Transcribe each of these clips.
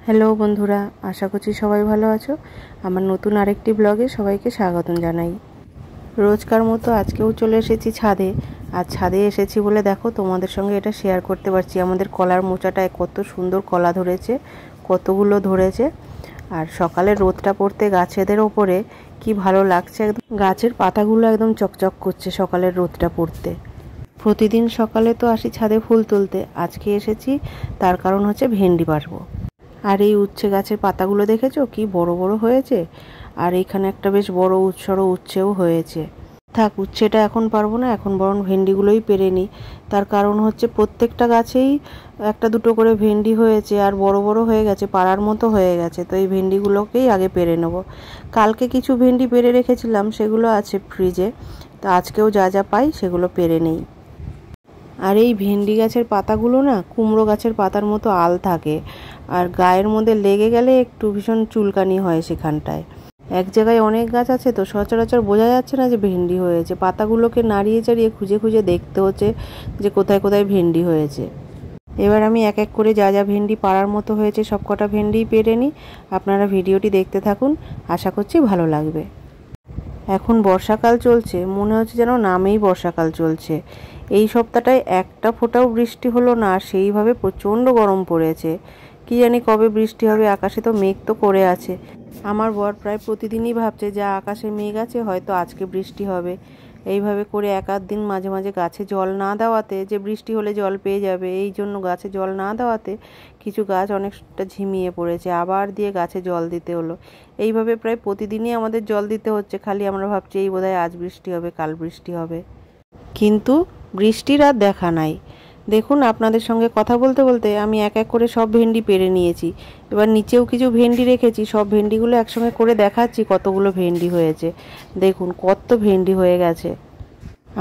Hello বন্ধুরা, আশা করছি সবাই ভালো আছো। আমার নতুন আরেকটি ব্লগে সবাইকে স্বাগতম জানাই। রোজকার মতো আজকেও চলে এসেছি ছাদে। আর ছাদে এসেছি বলে দেখো তোমাদের সঙ্গে এটা শেয়ার করতে পারছি। আমাদের কলার মোচাটায় কত সুন্দর কলা ধরেছে, কতগুলো ধরেছে। আর সকালে রোদটা পড়তে গাছেদের ওপরে কি ভালো লাগছে, একদম গাছের পাতাগুলো একদম চকচক করছে সকালের রোদটা পড়তে। প্রতিদিন সকালে তো আসি ছাদে ফুল তুলতে, আজকে এসেছি তার কারণ হচ্ছে ভেন্ডি পারবো। আর এই উচ্ছে গাছের পাতাগুলো দেখেছো কি বড় বড় হয়েছে। আর এখানে একটা বেশ বড় উচ্ছেও হয়েছে। থাক, উচ্ছেটা এখন পারবো না, এখন বরং ভেন্ডিগুলোই পেরে নিই। তার কারণ হচ্ছে প্রত্যেকটা গাছেই একটা দুটো করে ভেন্ডি হয়েছে আর বড় বড় হয়ে গেছে, পাড়ার মতো হয়ে গেছে। তো এই ভেন্ডিগুলোকেই আগে পেরে নেব। কালকে কিছু ভেন্ডি পেরে রেখেছিলাম, সেগুলো আছে ফ্রিজে। তো আজকেও যা যা পাই সেগুলো পেরে নেই। আর এই ভেন্ডি গাছের পাতাগুলো না কুমড়ো গাছের পাতার মতো আল থাকে, আর গায়ের মধ্যে লেগে গেলে একটু ভীষণ চুলকানি হয় সেখানটায়। এক জায়গায় অনেক গাছ আছে তো সচরাচর বোঝা যাচ্ছে না যে ভেন্ডি হয়েছে। পাতাগুলোকে নাড়িয়ে চাড়িয়ে খুঁজে খুঁজে দেখতে হচ্ছে যে কোথায় কোথায় ভেন্ডি হয়েছে। এবার আমি এক এক করে যা যা ভেন্ডি পাড়ার মতো হয়েছে সব কটা ভেন্ডিই পেরে নিই। আপনারা ভিডিওটি দেখতে থাকুন, আশা করছি ভালো লাগবে। এখন বর্ষাকাল চলছে, মনে হচ্ছে যেন নামেই বর্ষাকাল চলছে। এই সপ্তাহটায় একটা ফোঁটাও বৃষ্টি হলো না, আর সেইভাবে প্রচণ্ড গরম পড়েছে। কি জানি কবে বৃষ্টি হবে, আকাশে তো মেঘ তো করে আছে। আমার বর প্রায় প্রতিদিনই ভাবছে যে আকাশে মেঘ আছে, হয়তো আজকে বৃষ্টি হবে। এইভাবে করে এক আধ দিন মাঝে মাঝে গাছে জল না দেওয়াতে, যে বৃষ্টি হলে জল পেয়ে যাবে এই জন্য গাছে জল না দেওয়াতে কিছু গাছ অনেকটা ঝিমিয়ে পড়েছে, আবার দিয়ে গাছে জল দিতে হলো। এইভাবে প্রায় প্রতিদিনই আমাদের জল দিতে হচ্ছে। খালি আমরা ভাবছি এই বোধহয় আজ বৃষ্টি হবে, কাল বৃষ্টি হবে, কিন্তু বৃষ্টির আর দেখা নাই। দেখুন, আপনাদের সঙ্গে কথা বলতে বলতে আমি এক এক করে সব ভেন্ডি পেরে নিয়েছি। এবার নিচেও কিছু ভেন্ডি রেখেছি, সব ভেন্ডিগুলো একসঙ্গে করে দেখাচ্ছি কতগুলো ভেন্ডি হয়েছে। দেখুন কত ভেন্ডি হয়ে গেছে।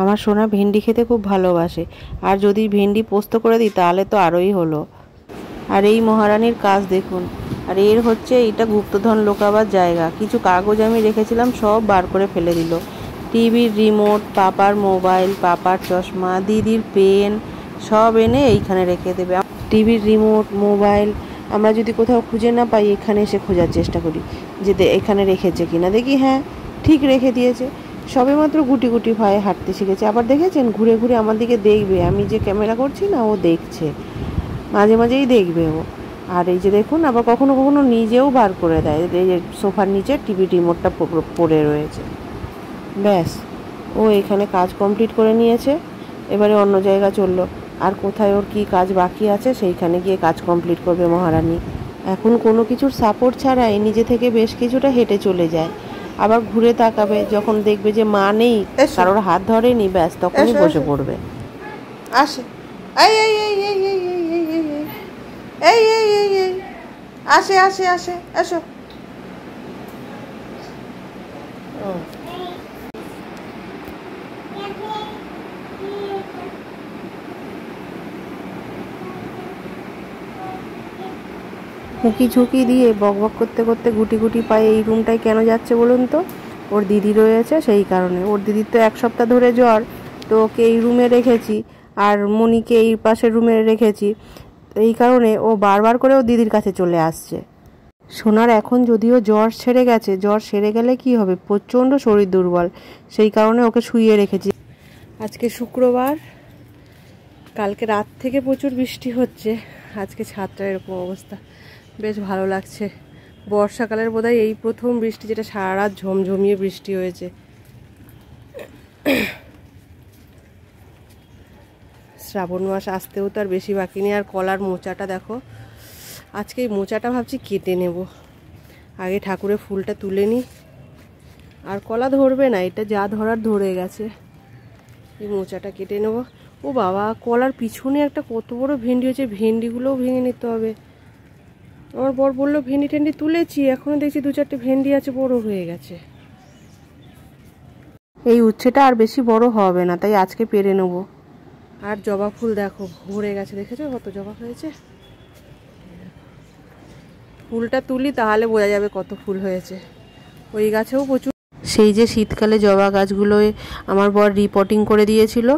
আমার সোনা ভেন্ডি খেতে খুব ভালোবাসে, আর যদি ভেন্ডি পোস্ত করে দিই তাহলে তো আরোই হলো। আর এই মহারানীর কাজ দেখুন। আর এর হচ্ছে এটা গুপ্তধন লোকাবার জায়গা। কিছু কাগজ আমি রেখেছিলাম সব বার করে ফেলে দিল। টিভির রিমোট, পাপার মোবাইল, পাপার চশমা, দিদির পেন সব এনে এইখানে রেখে দেবে। টিভির রিমোট, মোবাইল আমরা যদি কোথাও খুঁজে না পাই এখানে এসে খোঁজার চেষ্টা করি যে এখানে রেখেছে কিনা। দেখি হ্যাঁ ঠিক রেখে দিয়েছে। সবেমাত্র গুটি গুটি ভয়ে হাঁটতে শিখেছে। আবার দেখেছেন ঘুরে ঘুরে আমার দিকে দেখবে, আমি যে ক্যামেরা করছি না ও দেখছে, মাঝে মাঝেই দেখবে ও। আর এই যে দেখুন আবার কখনো কখনো নিজেও বার করে দেয়। এই যে সোফার নিচে টিভি রিমোটটা পড়ে রয়েছে। ব্যাস, ও এখানে কাজ কমপ্লিট করে নিয়েছে, এবারে অন্য জায়গা চললো। আর কোথায় ওর কি কাজ বাকি আছে সেইখানে গিয়ে কাজ কমপ্লিট করবে মহারানী। এখন কোনো কিছুর সাপোর্ট ছাড়াই নিজে থেকে বেশ কিছুটা হেঁটে চলে যায়। আবার ঘুরে তাকাবে যখন দেখবে যে মা নেই, কারোর হাত ধরেনি, ব্যাস তখনই বসে পড়বে। আসে এই এই এই এই এই এই এই এই এই এই এই আসে আসে আসে এসো। হুঁকি ঝুঁকি দিয়ে বকবক করতে করতে গুটি গুটি পায়ে এই রুমটায় কেন যাচ্ছে বলুন তো? ওর দিদি রয়েছে সেই কারণে। ওর দিদির তো এক সপ্তাহ ধরে জ্বর, তো ওকে এই রুমে রেখেছি আর মনিকে এই পাশের রুমে রেখেছি। এই কারণে ও বারবার করে ও দিদির কাছে চলে আসছে। সোনার এখন যদিও জ্বর সেরে গেছে, জ্বর সেরে গেলে কি হবে, প্রচণ্ড শরীর দুর্বল, সেই কারণে ওকে শুইয়ে রেখেছি। আজকে শুক্রবার, কালকে রাত থেকে প্রচুর বৃষ্টি হচ্ছে, আজকে ছাদটা এরকম অবস্থা। বেশ ভালো লাগছে। বর্ষাকালের বোধহয় এই প্রথম বৃষ্টি যেটা সারা রাত ঝমঝমিয়ে বৃষ্টি হয়েছে। শ্রাবণ মাস আসতেও তো আর বেশি বাকি নেই। আর কলার মোচাটা দেখো, আজকে এই মোচাটা ভাবছি কেটে নেব। আগে ঠাকুরের ফুলটা তুলে নিই, আর কলা ধরবে না, এটা যা ধরার ধরে গেছে। এই মোচাটা কেটে নেব। ও বাবা, কলার পিছনে একটা কত বড় ভেন্ডি হয়েছে, ভেন্ডিগুলোও ভেঙে নিতে হবে। আমার বর বললো ভেন্ডি টেন্ডি তুলেছি, এখনো দেখছি দু চারটে ভেন্ডি আছে, বড় হয়ে গেছে। এই উচ্ছেটা আর বেশি বড় হবে না, তাই আজকে পেরে নেব। আর জবা ফুল দেখো ভরে গেছে, দেখেছো কত জবা হয়েছে। ফুলটা তুলি তাহলে বোঝা যাবে কত ফুল হয়েছে। ওই গাছেও প্রচুর। সেই যে শীতকালে জবা গাছগুলোয় আমার বর রিপোর্টিং করে দিয়েছিল,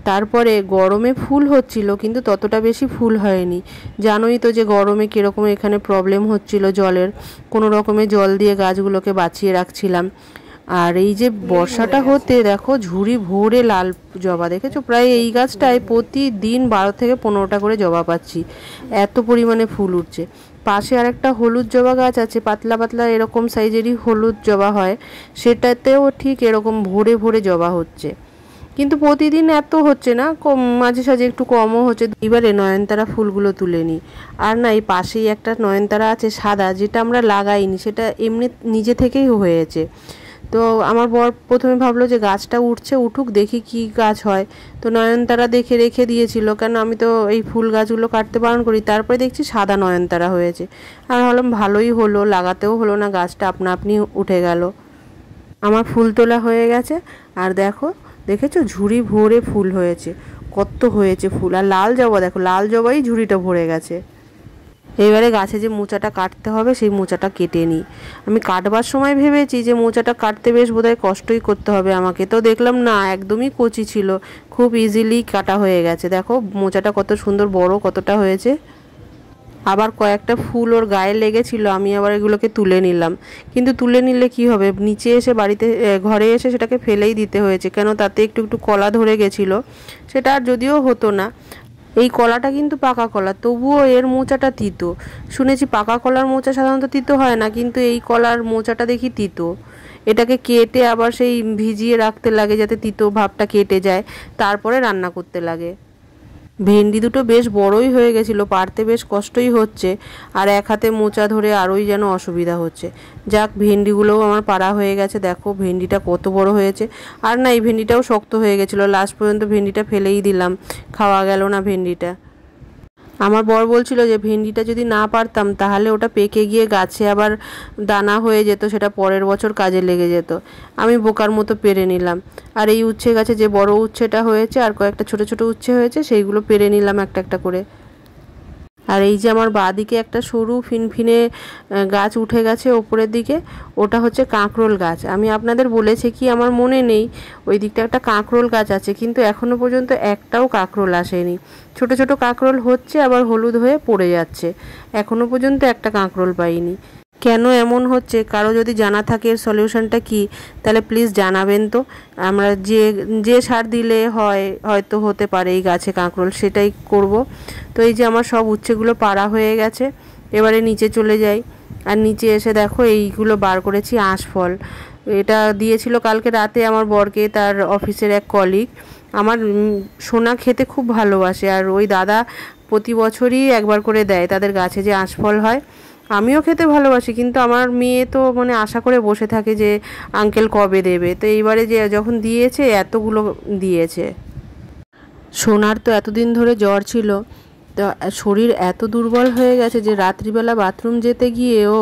তারপরে গরমে ফুল হচ্ছিল, কিন্তু ততটা বেশি ফুল হয়নি। জানোই তো যে গরমে কীরকম এখানে প্রবলেম হচ্ছিল জলের, কোনো রকমে জল দিয়ে গাছগুলোকে বাঁচিয়ে রাখছিলাম। আর এই যে বর্ষাটা হতে দেখো ঝুড়ি ভরে লাল জবা, দেখেছো? প্রায় এই গাছটায় প্রতিদিন 12 থেকে 15টা করে জবা পাচ্ছি, এত পরিমাণে ফুল উঠছে। পাশে আর একটা হলুদ জবা গাছ আছে, পাতলা পাতলা এরকম সাইজেরই হলুদ জবা হয়, সেটাতেও ঠিক এরকম ভরে ভরে জবা হচ্ছে, কিন্তু প্রতিদিন এত হচ্ছে না, কম মাঝে সাঝে একটু কমও হচ্ছে। এবারে নয়নতারা ফুলগুলো তুলে নিই। আর না, এই পাশেই একটা নয়নতারা আছে সাদা, যেটা আমরা লাগাইনি, সেটা এমনি নিজে থেকেই হয়েছে। তো আমার বর প্রথমে ভাবলো যে গাছটা উঠছে, উঠুক, দেখি কি গাছ হয়। তো নয়নতারা দেখে রেখে দিয়েছিল, কেন আমি তো এই ফুল গাছগুলো কাটতে বারণ করি। তারপরে দেখছি সাদা নয়নতারা হয়েছে, আর ভাবলাম ভালোই হলো, লাগাতেও হলো না, গাছটা আপনা আপনি উঠে গেল। আমার ফুল তোলা হয়ে গেছে, আর দেখেছো ঝুড়ি ভরে ফুল হয়েছে, কত হয়েছে ফুল। আর লাল জবা দেখো, লাল জবাই ঝুড়িটা ভরে গেছে। এবারে গাছে যে মোচাটা কাটতে হবে, সেই মোচাটা কেটে নিই। আমি কাটবার সময় ভেবেছি যে মোচাটা কাটতে বেশ বোধহয় কষ্টই করতে হবে আমাকে, তো দেখলাম না, একদমই কচি ছিল, খুব ইজিলি কাটা হয়ে গেছে। দেখো মোচাটা কত সুন্দর বড়, কতটা হয়েছে। আবার কয়েকটা ফুল ওর গায়ে লেগেছিল, আমি আবার এগুলোকে তুলে নিলাম। কিন্তু তুলে নিলে কি হবে, নিচে এসে বাড়িতে ঘরে এসে সেটাকে ফেলেই দিতে হয়েছে, কেন তাতে একটু একটু কলা ধরে গেছিলো। সেটা আর যদিও হতো না, এই কলাটা কিন্তু পাকা কলা, তবুও এর মোচাটা তিতো। শুনেছি পাকা কলার মোচা সাধারণত তিতো হয় না, কিন্তু এই কলার মোচাটা দেখি তিতো। এটাকে কেটে আবার সেই ভিজিয়ে রাখতে লাগে যাতে তিতো ভাবটা কেটে যায়, তারপরে রান্না করতে লাগে। ভেন্ডি দুটো বেশ বড়ই হয়ে গেছিলো, পারতে বেশ কষ্টই হচ্ছে, আর এক হাতে মোচা ধরে আরোই যেন অসুবিধা হচ্ছে। যাক, ভেন্ডিগুলোও আমার পাড়া হয়ে গেছে, দেখো ভেন্ডিটা কত বড় হয়েছে। আর না, এই ভেন্ডিটাও শক্ত হয়ে গেছিলো, লাস্ট পর্যন্ত ভেন্ডিটা ফেলেই দিলাম, খাওয়া গেল না ভেন্ডিটা। আমার বর বলছিল যে ভেন্ডিটা যদি না পারতাম তাহলে ওটা পেকে গিয়ে গাছে আবার দানা হয়ে যেত, সেটা পরের বছর কাজে লেগে যেত। আমি বোকার মতো পেরে নিলাম। আর এই উচ্ছে গাছে যে বড় উচ্ছেটা হয়েছে আর কয়েকটা ছোট ছোট উচ্ছে হয়েছে, সেইগুলো পেরে নিলাম একটা একটা করে। আর এই যে আমার বাঁদিকে একটা সরু ফিনফিনে গাছ উঠে গেছে ওপরের দিকে, ওটা হচ্ছে কাঁকরোল গাছ। আমি আপনাদের বলেছি কি আমার মনে নেই, ওই দিকটা একটা কাঁকরোল গাছ আছে, কিন্তু এখনও পর্যন্ত একটাও কাঁকরোল আসেনি। ছোট ছোট কাঁকরোল হচ্ছে, আবার হলুদ হয়ে পড়ে যাচ্ছে, এখনও পর্যন্ত একটা কাঁকরোল পাইনি। কেন এমন হচ্ছে, কারো যদি জানা থাকে এর সলিউশনটা কি, তাহলে প্লিজ জানাবেন তো। আমরা যে সার দিলে হয়তো হতে পারে এই গাছে কাঁকরোল, সেটাই করব। তো এই যে আমার সব উচ্ছেগুলো পাড়া হয়ে গেছে, এবারে নিচে চলে যাই। আর নিচে এসে দেখো এইগুলো বার করেছি আঁশফল। এটা দিয়েছিল কালকে রাতে আমার বরকে তার অফিসের এক কলিগ। আমার সোনা খেতে খুব ভালোবাসে, আর ওই দাদা প্রতি বছরই একবার করে দেয় তাদের গাছে যে আঁশফল হয়। আমিও খেতে ভালোবাসি, কিন্তু আমার মেয়ে তো মানে আশা করে বসে থাকে যে আঙ্কেল কবে দেবে। তো এইবারে যে যখন দিয়েছে, এতগুলো দিয়েছে। সোনার তো এতদিন ধরে জ্বর ছিল, তো শরীর এত দুর্বল হয়ে গেছে যে রাত্রিবেলা বাথরুম যেতে গিয়ে ও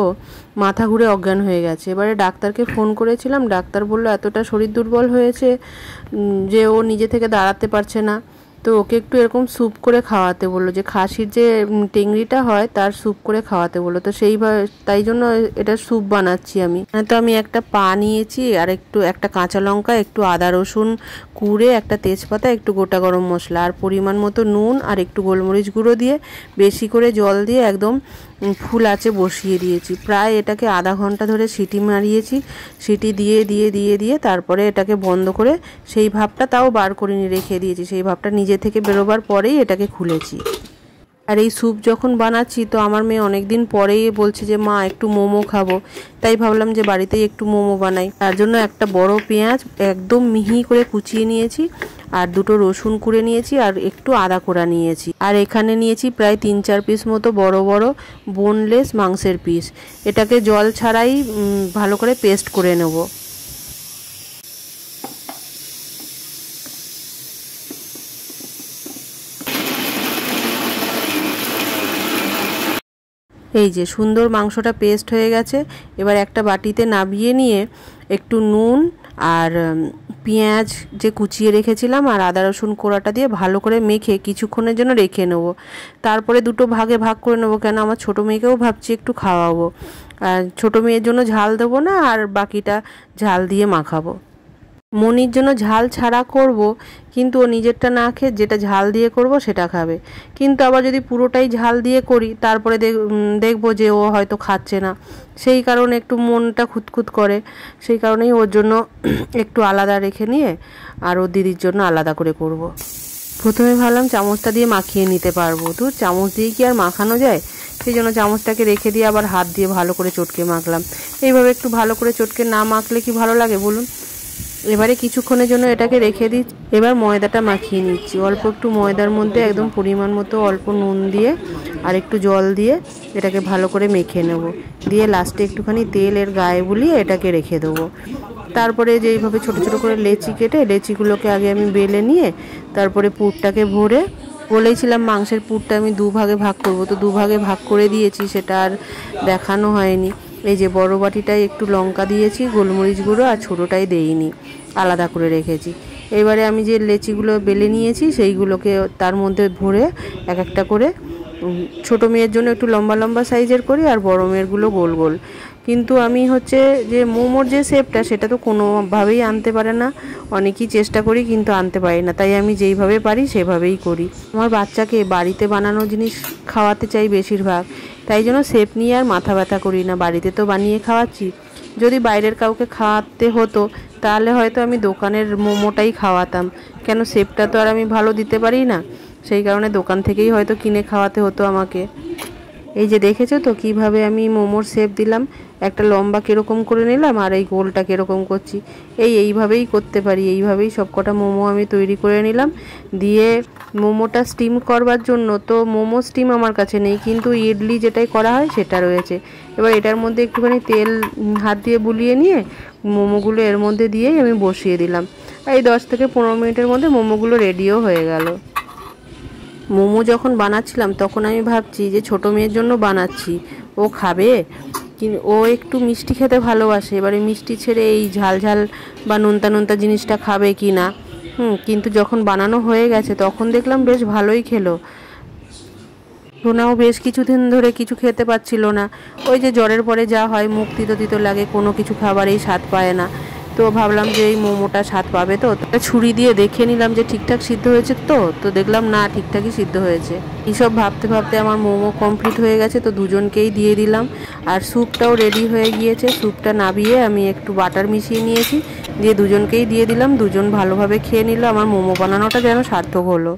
মাথা ঘুরে অজ্ঞান হয়ে গেছে। এবারে ডাক্তারকে ফোন করেছিলাম, ডাক্তার বলল এতটা শরীর দুর্বল হয়েছে যে ও নিজে থেকে দাঁড়াতে পারছে না। তো ওকে একটু এরকম স্যুপ করে খাওয়াতে বললো, যে খাসির যে টেংরিটা হয় তার স্যুপ করে খাওয়াতে বললো। তো তাই জন্য এটা স্যুপ বানাচ্ছি আমি। তো আমি একটা পা নিয়েছি, আর একটা কাঁচা লঙ্কা, একটু আদা রসুন কুড়ে, একটা তেজপাতা, একটু গোটা গরম মশলা, আর পরিমাণ মতো নুন, আর একটু গোলমরিচ গুঁড়ো দিয়ে বেশি করে জল দিয়ে একদম ফুল আঁচে বসিয়ে দিয়েছি। প্রায় এটাকে আধা ঘন্টা ধরে সিটি মারিয়েছি। সিটি দিয়ে দিয়ে দিয়ে দিয়ে তারপরে এটাকে বন্ধ করে সেই ভাপটা তাও বার করে নিয়ে রেখে দিয়েছি। সেই ভাপটা নিজে থেকে বেরোবার পরেই এটাকে খুলেছি। আর এই স্যুপ যখন বানাচ্ছি, তো আমার মেয়ে অনেক দিন পরেই বলছে যে মা একটু মোমো খাবো, তাই ভাবলাম যে বাড়িতেই একটু মোমো বানাই। তার জন্য একটা বড় পেঁয়াজ একদম মিহি করে কুচিয়ে নিয়েছি, আর দুটো রসুন কুড়ে নিয়েছি, আর একটু আদা কোড়া নিয়েছি। আর এখানে নিয়েছি প্রায় 3-4 পিস মতো বড় বড় বোনলেস মাংসের পিস। এটাকে জল ছাড়াই ভালো করে পেস্ট করে নেব। এই যে সুন্দর মাংসটা পেস্ট হয়ে গেছে। এবার একটা বাটিতে নামিয়ে নিয়ে একটু নুন আর পেঁয়াজ যে কুচিয়ে রেখেছিলাম আর আদা রসুন কোড়াটা দিয়ে ভালো করে মেখে কিছুক্ষণের জন্য রেখে নেব। তারপরে দুটো ভাগে ভাগ করে নেব, কেন আমার ছোটো মেয়েকেও ভাবছি একটু খাওয়াবো। আর ছোটো মেয়ের জন্য ঝাল দেবো না, আর বাকিটা ঝাল দিয়ে মাখাবো। মনির জন্য ঝাল ছাড়া করব, কিন্তু ও নিজেরটা না খেয়ে যেটা ঝাল দিয়ে করব সেটা খাবে। কিন্তু আবার যদি পুরোটাই ঝাল দিয়ে করি তারপরে দেখবো যে ও হয়তো খাচ্ছে না, সেই কারণে একটু মনটা খুঁতখুত করে। সেই কারণেই ওর জন্য একটু আলাদা রেখে নিয়ে আর ওর দিদির জন্য আলাদা করে করব। প্রথমে ভাবলাম চামচটা দিয়ে মাখিয়ে নিতে পারবো, তো চামচ দিয়ে কি আর মাখানো যায়, সেই জন্য চামচটাকে রেখে দিয়ে আবার হাত দিয়ে ভালো করে চটকে মাখলাম। এইভাবে একটু ভালো করে চটকে না মাখলে কি ভালো লাগে বলুন। এবারে কিছুক্ষণের জন্য এটাকে রেখে দিই। এবার ময়দাটা মাখিয়ে নিচ্ছি। অল্প একটু ময়দার মধ্যে একদম পরিমাণ মতো অল্প নুন দিয়ে আর একটু জল দিয়ে এটাকে ভালো করে মেখে নেব। দিয়ে লাস্টে একটুখানি তেল এর গায়ে বুলিয়ে এটাকে রেখে দেবো। তারপরে যে এইভাবে ছোটো ছোটো করে লেচি কেটে লেচিগুলোকে আগে আমি বেলে নিয়ে তারপরে পুরটাকে ভরে, বলেইছিলাম মাংসের পুরটা আমি দুভাগে ভাগ করব, তো দুভাগে ভাগ করে দিয়েছি, সেটা আর দেখানো হয়নি। এই যে বড় বাটিটায় একটু লঙ্কা দিয়েছি, গোলমরিচ গুঁড়ো, আর ছোটোটাই দেইনি, আলাদা করে রেখেছি। এবারে আমি যে লেচিগুলো বেলে নিয়েছি সেইগুলোকে তার মধ্যে ভরে এক একটা করে, ছোটো মেয়ের জন্য একটু লম্বা লম্বা সাইজের করি আর বড় মেয়েরগুলো গোল গোল। কিন্তু আমি হচ্ছে যে মোমোর যে শেপটা সেটা তো কোনোভাবেই আনতে পারে না, অনেকই চেষ্টা করি কিন্তু আনতে পারি না, তাই আমি যেইভাবে পারি সেভাবেই করি। আমার বাচ্চাকে বাড়িতে বানানো জিনিস খাওয়াতে চাই বেশিরভাগ, তাই জন্য শেপ নিয়ে আর মাথা ব্যথা করি না, বাড়িতে তো বানিয়ে খাওয়াচ্ছি। যদি বাইরের কাউকে খাওয়াতে হতো তাহলে হয়তো আমি দোকানের মোমোটাই খাওয়াতাম, কেন শেপটা তো আর আমি ভালো দিতে পারি না, সেই কারণে দোকান থেকেই হয়তো কিনে খাওয়াতে হতো আমাকে। এই যে দেখেছো তো কিভাবে আমি মোমোর শেপ দিলাম, একটা লম্বা কীরকম করে নিলাম আর এই গোলটা কীরকম করছি। এইভাবেই করতে পারি, এইভাবেই সবকটা মোমো আমি তৈরি করে নিলাম। দিয়ে মোমোটা স্টিম করবার জন্য তো মোমো স্টিম আমার কাছে নেই, কিন্তু ইডলি যেটাই করা হয় সেটা রয়েছে। এবার এটার মধ্যে একটুখানি তেল হাত দিয়ে বুলিয়ে নিয়ে মোমোগুলো এর মধ্যে দিয়েই আমি বসিয়ে দিলাম। এই 10 থেকে 15 মিনিটের মধ্যে মোমোগুলো রেডিও হয়ে গেল। মোমো যখন বানাচ্ছিলাম তখন আমি ভাবছি যে ছোটো মেয়ের জন্য বানাচ্ছি, ও খাবে, ও একটু মিষ্টি খেতে ভালোবাসে, এবারে মিষ্টি ছেড়ে এই ঝাল ঝাল বা নোনতা নোনতা জিনিসটা খাবে কি না। কিন্তু যখন বানানো হয়ে গেছে তখন দেখলাম বেশ ভালোই খেলো। সোনাও বেশ কিছুদিন ধরে কিছু খেতে পাচ্ছিল না, ওই যে জ্বরের পরে যা হয়, মুখ তিতো তিতো লাগে, কোনো কিছু খাবারেই স্বাদ পায় না। তো ভাবলাম যে এই মোমোটা স্বাদ পাবে, তো ছুরি দিয়ে দেখে নিলাম যে ঠিকঠাক সিদ্ধ হয়েছে, তো দেখলাম না ঠিকঠাকই সিদ্ধ হয়েছে। এইসব ভাবতে ভাবতে আমার মোমো কমপ্লিট হয়ে গেছে, তো দুজনকেই দিয়ে দিলাম। আর স্যুপটাও রেডি হয়ে গিয়েছে, স্যুপটা নাবিয়ে আমি একটু বাটার মিশিয়ে নিয়েছি, দিয়ে দুজনকেই দিয়ে দিলাম। দুজন ভালোভাবে খেয়ে নিল, আমার মোমো বানানোটা যেন সার্থক হলো।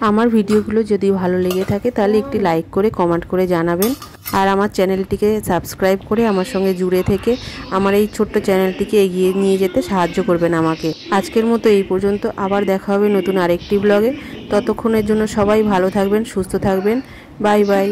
আমার ভিডিওগুলো যদি ভালো লেগে থাকে তাহলে একটি লাইক করে কমেন্ট করে জানাবেন, আর আমার চ্যানেলটিকে সাবস্ক্রাইব করে আমার সঙ্গে জুড়ে থেকে আমার এই ছোট্ট চ্যানেলটিকে এগিয়ে নিয়ে যেতে সাহায্য করবেন আমাকে। আজকের মতো এই পর্যন্ত, আবার দেখা হবে নতুন আরেকটি ব্লগে। ততক্ষণের জন্য সবাই ভালো থাকবেন, সুস্থ থাকবেন। Bye bye.